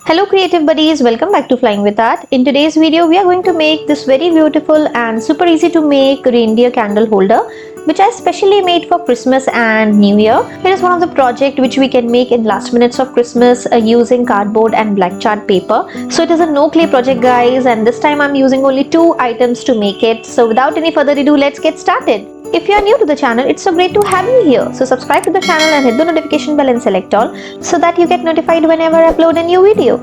Hello creative buddies, welcome back to Flying with Art. In today's video, we are going to make this very beautiful and super easy to make reindeer candle holder, which I specially made for Christmas and New Year. Here is one of the project which we can make in last minutes of Christmas using cardboard and black chart paper. So it is a no clay project guys, and this time I'm using only 2 items to make it. So without any further ado, let's get started. If you are new to the channel, it's so great to have you here. So subscribe to the channel and hit the notification bell and select all so that you get notified whenever I upload a new video.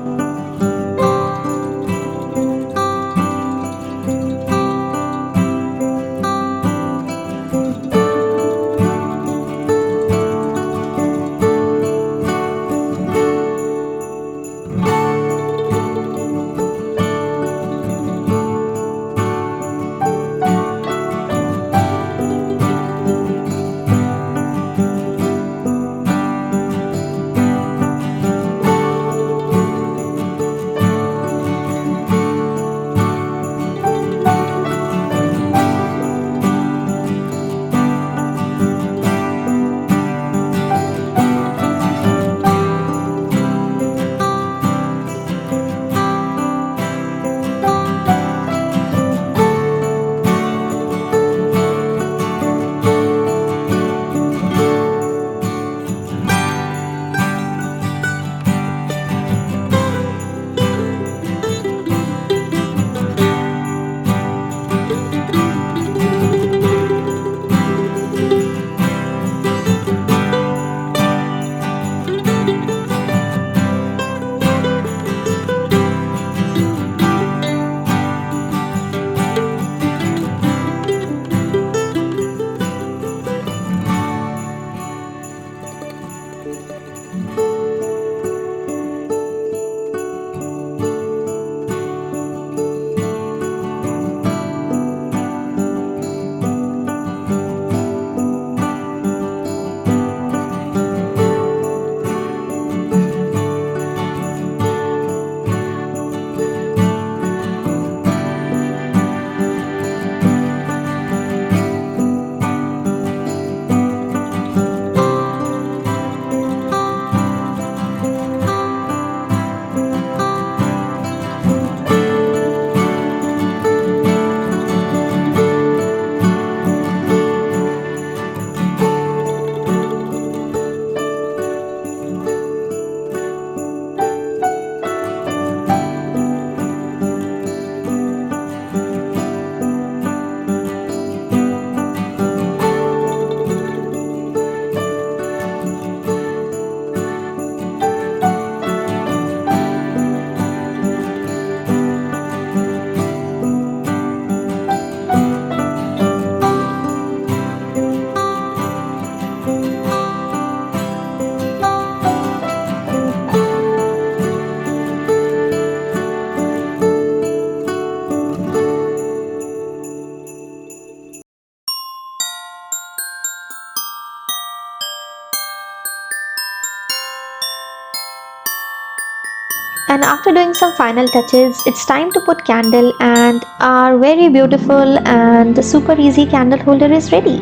And after doing some final touches, it's time to put candle, and our very beautiful and super easy candle holder is ready.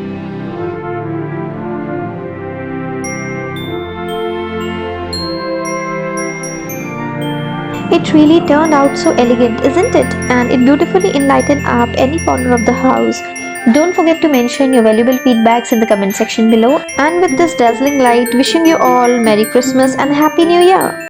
It really turned out so elegant, isn't it? And it beautifully enlightened up any corner of the house. Don't forget to mention your valuable feedbacks in the comment section below. And with this dazzling light, wishing you all Merry Christmas and Happy New Year!